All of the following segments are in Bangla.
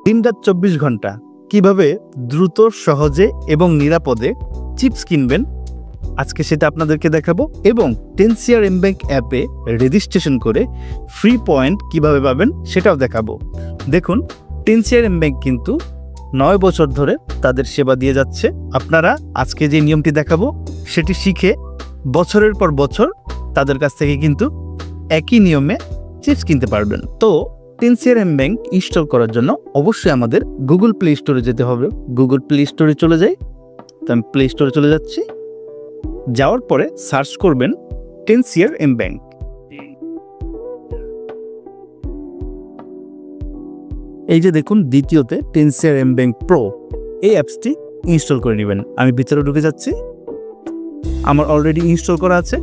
দিন-রাত 24 ঘন্টা কিভাবে দ্রুত, সহজে এবং নিরাপদে চিপস কিনবেন আজকে সেটা আপনাদেরকে দেখাবো এবং টেনসিয়ার এমব্যাংক অ্যাপে রেজিস্ট্রেশন করে ফ্রি পয়েন্ট কিভাবে পাবেন সেটাও দেখাবো। দেখুন, টেনসিয়ার এমব্যাংক কিন্তু 9 বছর ধরে তাদের সেবা দিয়ে যাচ্ছে। আপনারা আজকে যে নিয়মটি দেখাবো সেটি শিখে বছরের পর বছর তাদের কাছ থেকে কিন্তু একই নিয়মে চিপস কিনতে পারবেন। তো টেনসিয়ার এমব্যাংক ইনস্টল করার জন্য অবশ্যই আমাদের গুগল প্লে স্টোরে যেতে হবে। গুগল প্লে স্টোরে চলে যাই, তো আমি প্লে স্টোরে চলে যাচ্ছি। যাওয়ার পরে সার্চ করবেন টেনসিয়ার এমব্যাংক। এই যে দেখুন, দ্বিতীয়তে টেনসিয়ার এমব্যাংক প্রো, এই অ্যাপসটি ইনস্টল করে নেবেন। আমি ভিতরে ঢুকে যাচ্ছি, আমার অলরেডি ইনস্টল করা আছে,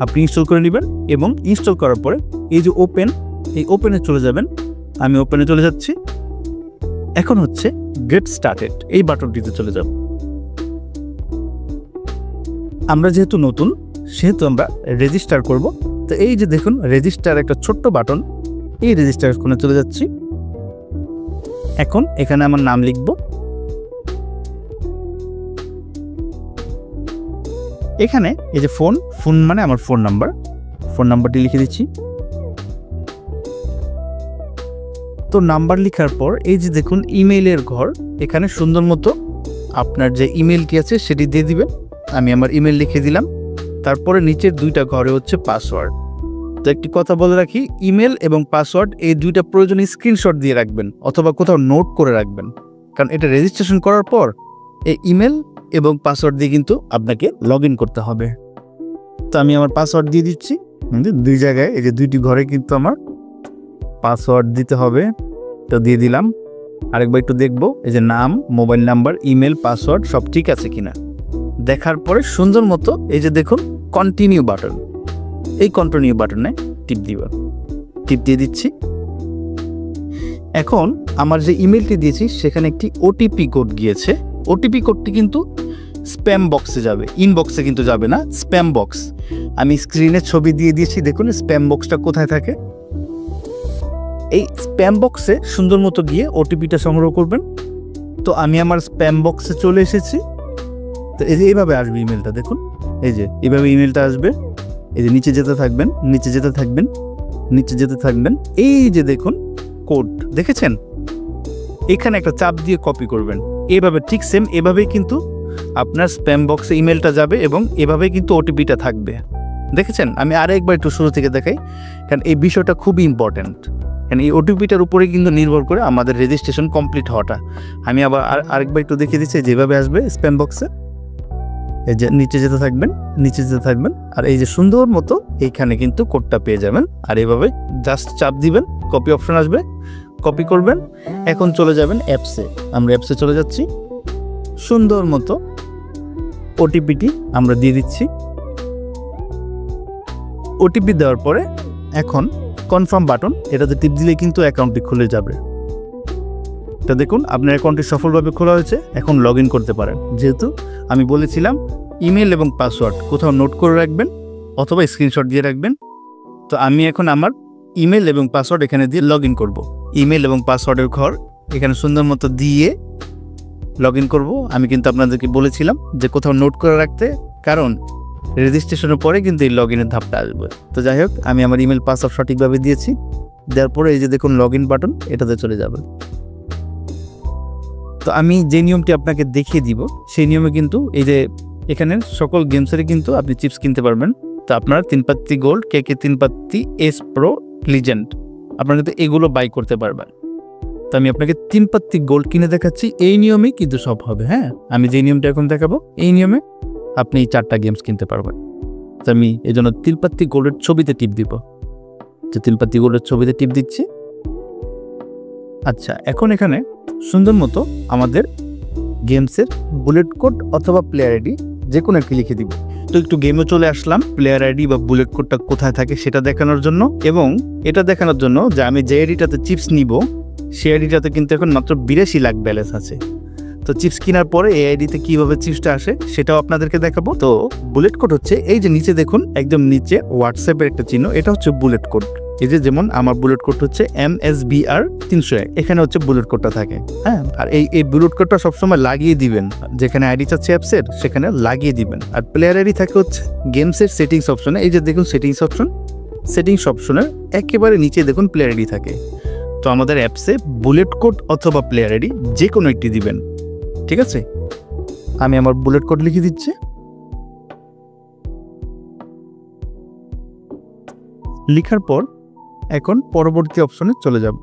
আপনি ইনস্টল করে নেবেন এবং ইনস্টল করার পরে এই যে ওপেন, এই ওপেনে চলে যাবেন। আমি ওপেনে চলে যাচ্ছি। এখন হচ্ছে গেট স্টার্টেড, এই বাটনটিতে চলে যাব। আমরা যেহেতু নতুন সেহেতু আমরা রেজিস্টার করব। তো এই যে দেখুন রেজিস্টার একটা ছোট্ট বাটন, এই রেজিস্টার কোণে চলে যাচ্ছি। এখন এখানে আমার নাম লিখব। এখানে এই যে ফোন মানে আমার ফোন নাম্বারটি লিখে দিচ্ছি। তো নাম্বার লেখার পর এই যে দেখুন ইমেইলের ঘর, এখানে সুন্দর মতো আপনার যে ইমেলটি আছে সেটি দিয়ে দিবেন। আমি আমার ইমেল লিখে দিলাম। তারপরে নিচের দুইটা ঘরে হচ্ছে পাসওয়ার্ড। তো একটি কথা বলে রাখি, ইমেল এবং পাসওয়ার্ড এই দুইটা প্রয়োজনীয় স্ক্রিনশট দিয়ে রাখবেন অথবা কোথাও নোট করে রাখবেন, কারণ এটা রেজিস্ট্রেশন করার পর এই ইমেল এবং পাসওয়ার্ড দিয়ে কিন্তু আপনাকে লগ ইন করতে হবে। তো আমি আমার পাসওয়ার্ড দিয়ে দিচ্ছি। দুই জায়গায় এই যে দুইটি ঘরে কিন্তু আমার পাসওয়ার্ড দিতে হবে, তো দিয়ে দিলাম। আরেকবার একটু দেখবো এই যে নাম, মোবাইল নাম্বার, ইমেল, পাসওয়ার্ড সব ঠিক আছে কিনা। দেখার পরে সুন্দর মতো এই যে দেখুন কন্টিনিউ বাটন, এই কন্টিনিউ বাটনে টিপ দিয়ে দিচ্ছি। এখন আমার যে ইমেলটি দিয়েছি সেখানে একটি ওটিপি কোড গিয়েছে। ওটিপি কোডটি কিন্তু স্প্যাম বক্সে যাবে, ইনবক্সে কিন্তু যাবে না, স্প্যাম বক্স। আমি স্ক্রিনে ছবি দিয়ে দিয়েছি, দেখুন স্প্যাম বক্সটা কোথায় থাকে। এই স্প্যাম বক্সে সুন্দর মতো গিয়ে ওটিপিটা সংগ্রহ করবেন। তো আমি আমার স্প্যাম বক্সে চলে এসেছি। তো এই যে এইভাবে আসবে ইমেলটা, দেখুন এই যে এইভাবে ইমেলটা আসবে। এই যে নিচে যেতে থাকবেন, নিচে যেতে থাকবেন, নিচে যেতে থাকবেন। এই যে দেখুন কোড দেখেছেন, এখানে একটা চাপ দিয়ে কপি করবেন। এইভাবে ঠিক সেম এভাবেই কিন্তু আপনার স্প্যাম বক্সে ইমেলটা যাবে এবং এভাবেই কিন্তু ওটিপিটা থাকবে। দেখেছেন? আমি আরেকবার একটু শুরু থেকে দেখাই, কারণ এই বিষয়টা খুবই ইম্পর্ট্যান্ট। কারণ এই ওটিপিটার উপরে কিন্তু নির্ভর করে আমাদের রেজিস্ট্রেশন কমপ্লিট হওয়াটা। আমি আবার আরেকবার একটু দেখিয়ে দিচ্ছি, যেভাবে আসবে স্প্যাম বক্সে, এই যে নিচে যেতে থাকবেন, নিচে যেতে থাকবেন, আর এই যে সুন্দর মতো এইখানে কিন্তু কোডটা পেয়ে যাবেন। আর এইভাবে জাস্ট চাপ দিবেন, কপি অপশন আসবে, কপি করবেন। এখন চলে যাবেন অ্যাপসে, আমরা অ্যাপসে চলে যাচ্ছি। সুন্দর মতো ওটিপিটি আমরা দিয়ে দিচ্ছি। ওটিপি দেওয়ার পরে এখন কনফার্ম বাটন, এটাতে টিপ দিলে কিন্তু অ্যাকাউন্টটি খুলে যাবে। এটা দেখুন আপনার অ্যাকাউন্টটি সফলভাবে খোলা হয়েছে। এখন লগ ইন করতে পারেন। যেহেতু আমি বলেছিলাম ইমেল এবং পাসওয়ার্ড কোথাও নোট করে রাখবেন অথবা স্ক্রিনশট দিয়ে রাখবেন। তো আমি এখন আমার ইমেল এবং পাসওয়ার্ড এখানে দিয়ে লগ ইন করবো। ইমেল এবং পাসওয়ার্ডের ঘর এখানে সুন্দর মতো দিয়ে লগ ইন করবো। আমি কিন্তু আপনাদেরকে বলেছিলাম যে কোথাও নোট করে রাখতে, কারণ রেজিস্ট্রেশনের পরে কিন্তু এই লগ ইনের ধাপটা আসবে। তো যাই হোক, আমি আমার ইমেল পাসওয়ার্ড সঠিকভাবে দিয়েছি। দেওয়ার পরে এই যে দেখুন লগ ইন বাটন, এটাতে চলে যাবে। তো আমি যে নিয়মটি আপনাকে দেখিয়ে দিব সেই নিয়মে কিন্তু এই যে এখানে সকল গেমসেরই কিন্তু আপনি চিপস কিনতে পারবেন। তো আপনারা 3 Patti gold, KK 3 Patti, S Pro, legend, আপনারা কিন্তু এগুলো বাই করতে পারবেন। তো আমি আপনাকে 3 পাত্তি গোল্ড কিনে দেখাচ্ছি। এই নিয়মেই কিন্তু সব হবে। হ্যাঁ, আমি যে নিয়মটা এখন দেখাবো এই নিয়মে আপনি এই 4টা গেমস কিনতে পারবেন। তো আমি এই জন্য 3 পাত্তি গোল্ডের ছবিতে টিপ দিব। যে 3 পাত্তি গোল্ডের ছবিতে টিপ দিচ্ছি। আচ্ছা, এখন এখানে সুন্দর মতো আমাদের গেমসের বুলেট কোড অথবা প্লেয়ার আইডি যে কোনো একটি লিখে দিব। তো একটু গেমে চলে আসলাম প্লেয়ার আইডি বা বুলেট কোডটা কোথায় থাকে সেটা দেখানোর জন্য, এবং এটা দেখানোর জন্য যে আমি যে আইডিটাতে চিপস নিব সেই আইডিটাতে কিন্তু এখন মাত্র 82 লাখ ব্যালেন্স আছে। তো চিপস কেনার পরে এই আইডিতে কিভাবে চিপসটা আসে সেটাও আপনাদেরকে দেখাবো। তো বুলেট কোড হচ্ছে এই যে নিচে দেখুন, একদম নিচে হোয়াটসঅ্যাপের একটা চিহ্ন, এটা হচ্ছে বুলেট কোড। এই যে যেমন আমার বুলেট কোড হচ্ছে MSBR 301, এখানে হচ্ছে বুলেট কোডটা থাকে। হ্যাঁ, আর এই বুলেট কোডটা সবসময় লাগিয়ে দিবেন, যেখানে আইডি চাচ্ছে অ্যাপসের সেখানে লাগিয়ে দিবেন। আর প্লেয়ার আইডি থাকে হচ্ছে গেমসের সেটিংস অপশনে, এই যে দেখুন সেটিংস অপশনের একেবারে নিচে দেখুন প্লেয়ার আইডি থাকে। তো আমাদের অ্যাপসে বুলেট কোড অথবা প্লেয়ার আইডি যে কোনো একটি দিবেন, ঠিক আছে। আমি আমার বুলেট কোড লিখে দিচ্ছি। লিখার পর এখন পরবর্তী অপশনে চলে যাব।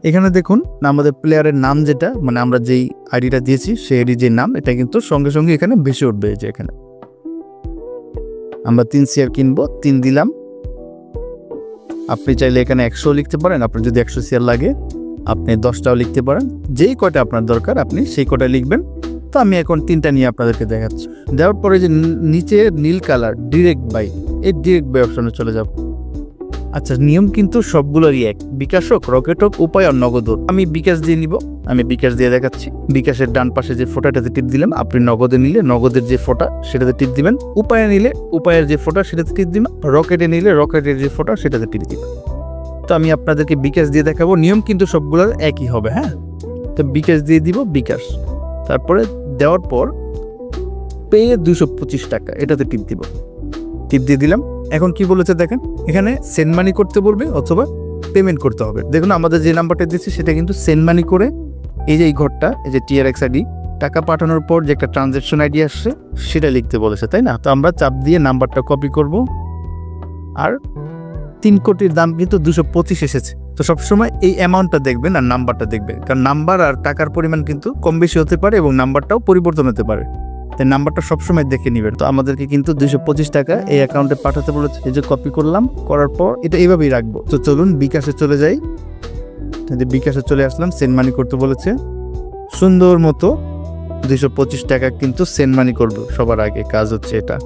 এখানে দেখুন আমাদের প্লেয়ারের নাম যেটা, মানে আমরা যেই আইডিটা দিয়েছি সেই আইডি যে নাম, এটা কিন্তু সঙ্গে সঙ্গে এখানে বেশি উঠবে। যে এখানে আমরা 3 শেয়ার কিনবো, 3 দিলাম। আপনি চাইলে এখানে 100 লিখতে পারেন, আপনার যদি 100 শেয়ার লাগে আপনি 10টাও লিখতে পারেন, যেই কয়টা আপনার দরকার আপনি সেই কয়টা লিখবেন। তো আমি এখন 3টা নিয়ে আপনাদেরকে দেখাচ্ছি। দেওয়ার পরে যে নিচে নীল কালার ডিরেক্ট বাই, এই ডিরেক্ট বাই অপশনে চলে যাব। আচ্ছা, নিয়ম কিন্তু সবগুলোরই এক, বিকাশ হোক, রকেট হোক, উপায় আর নগদ হোক। আমি বিকাশ দিয়ে নিব, আমি বিকাশ দিয়ে দেখাচ্ছি। বিকাশের ডান পাশে যে ফোটাটাতে টিপ দিলাম, আপনি নগদে নিলে নগদের যে ফোটা সেটাতে টিপ দিবেন, উপায়ে নিলে উপায়ের যে ফোটা সেটাতে টিপ দিবেন, রকেটে নিলে রকেটের যে ফোটা সেটাতে টিপ দিবেন। তো আমি আপনাদেরকে বিকাশ দিয়ে দেখাবো, নিয়ম কিন্তু সবগুলোর একই হবে। হ্যাঁ, তো বিকাশ দিয়ে দিব, বিকাশ। তারপরে দেওয়ার পর পে 225 টাকা, এটাতে টিপ দিব, টিপ দিয়ে দিলাম। এখন কি বলেছে দেখেন, এখানে সেন্ড মানি করতে বলবে অথবা পেমেন্ট করতে হবে। দেখুন আমাদের যে নাম্বারটা দিচ্ছি সেটা কিন্তু সেন্ড মানি করে, এই যে এই ঘরটা, এই যে TRX ID, টাকা পাঠানোর পর যে একটা ট্রানজ্যাকশন আইডি আসছে সেটা লিখতে বলেছে, তাই না। তো আমরা চাপ দিয়ে নাম্বারটা কপি করব। আর 3 কোটির দাম কিন্তু 225 এসেছে। তো সবসময় এই অ্যামাউন্টটা দেখবেন আর নাম্বারটা দেখবেন, কারণ নাম্বার আর টাকার পরিমাণ কিন্তু কম বেশি হতে পারে এবং নাম্বারটাও পরিবর্তন হতে পারে, তাই নাম্বারটা সবসময় দেখে নেবেন। তো আমাদেরকে কিন্তু 225 টাকা এই অ্যাকাউন্টে পাঠাতে বলেছে, এই যে কপি করলাম, করার পর এটা এইভাবেই রাখবো। তো চলুন বিকাশে চলে যাই। বিকাশে চলে আসলাম, সেন্ড মানি করতে বলেছে। সুন্দর মতো 225 টাকা কিন্তু সেন্ড মানি করবো, সবার আগে কাজ হচ্ছে এটা।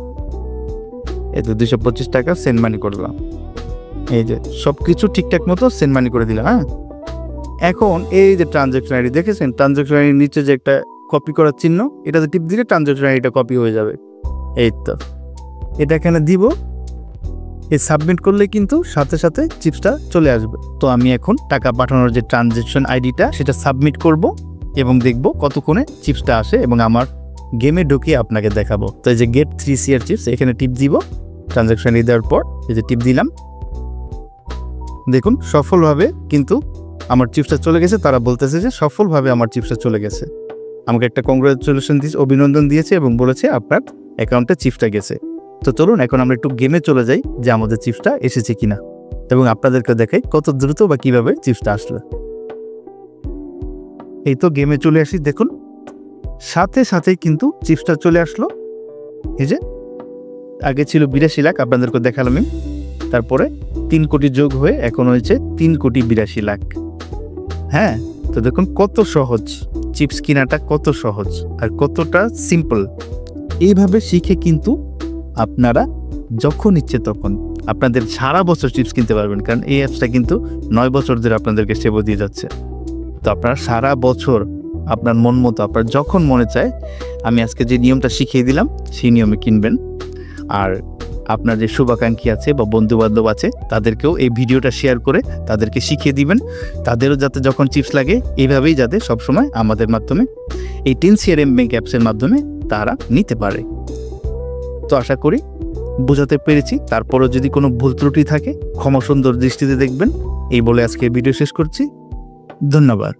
এই তো 225 টাকা সেন্ড মানি করলাম, এই যে সবকিছু ঠিকঠাক মতো সেন্ড মানি করে দিলাম। হ্যাঁ, এখন এই যে ট্রানজ্যাকশন আইডি দেখেছেন, ট্রানজ্যাকশন আইডির নিচে যে একটা কপি করার চিহ্ন, এটাতে টিপ দিলে ট্রানজ্যাকশন আইডিটা কপি হয়ে যাবে। এই তো এটা এখানে দিব, এই সাবমিট করলে কিন্তু সাথে সাথে চিপসটা চলে আসবে। তো আমি এখন টাকা পাঠানোর যে ট্রানজ্যাকশন আইডিটা সেটা সাবমিট করব এবং দেখব কতক্ষণে চিপসটা আসে এবং আমার গেমে ঢুকিয়ে আপনাকে দেখাবো। তো এই যে গেট 3 শেয়ার চিপস, এখানে টিপ দিব, ট্রানজ্যাকশন আইডি দেওয়ার পর এই যে টিপ দিলাম। দেখুন সফলভাবে কিন্তু আমার চিপসটা চলে গেছে। তারা বলতেছে যে সফলভাবে আমার চিপসটা চলে গেছে। আমাকে একটা কংগ্রাচুলেশন দিয়েছে, অভিনন্দন দিয়েছে এবং বলেছে আপনার অ্যাকাউন্টে চিপসটা গেছে। তো চলুন এখন আমরা একটু গেমে চলে যাই যে আমাদের চিপসটা এসেছে কিনা, এবং আপনাদেরকে দেখাই কত দ্রুত বা কিভাবে চিপসটা আসলো। এই তো গেমে চলে আসি, দেখুন সাথে সাথেই কিন্তু চিপসটা চলে আসলো। এই যে আগে ছিল 82 লাখ, আপনাদেরকে দেখালাম। তারপরে 3 কোটি যোগ হয়ে এখন হয়েছে 3 কোটি 82 লাখ। হ্যাঁ, তো দেখুন কত সহজ, চিপস কেনাটা কত সহজ আর কতটা সিম্পল। এইভাবে শিখে কিন্তু আপনারা যখন ইচ্ছে তখন আপনাদের সারা বছর চিপস কিনতে পারবেন, কারণ এই অ্যাপসটা কিন্তু 9 বছর ধরে আপনাদেরকে সেবা দিয়ে যাচ্ছে। তো আপনারা সারা বছর আপনার মন মতো আপনার যখন মনে চায়, আমি আজকে যে নিয়মটা শিখিয়ে দিলাম সেই নিয়মে কিনবেন। আর আপনার যে শুভাকাঙ্ক্ষী আছে বা বন্ধুবান্ধব আছে তাদেরকেও এই ভিডিওটা শেয়ার করে তাদেরকে শিখিয়ে দিবেন, তাদেরও যাতে যখন চিপস লাগে এইভাবেই যাতে সবসময় আমাদের মাধ্যমে এই 10CRM ব্যাংক অ্যাপসের মাধ্যমে তারা নিতে পারে। তো আশা করি বোঝাতে পেরেছি। তারপরও যদি কোনো ভুল ত্রুটি থাকে ক্ষমা সুন্দর দৃষ্টিতে দেখবেন। এই বলে আজকে ভিডিও শেষ করছি। ধন্যবাদ।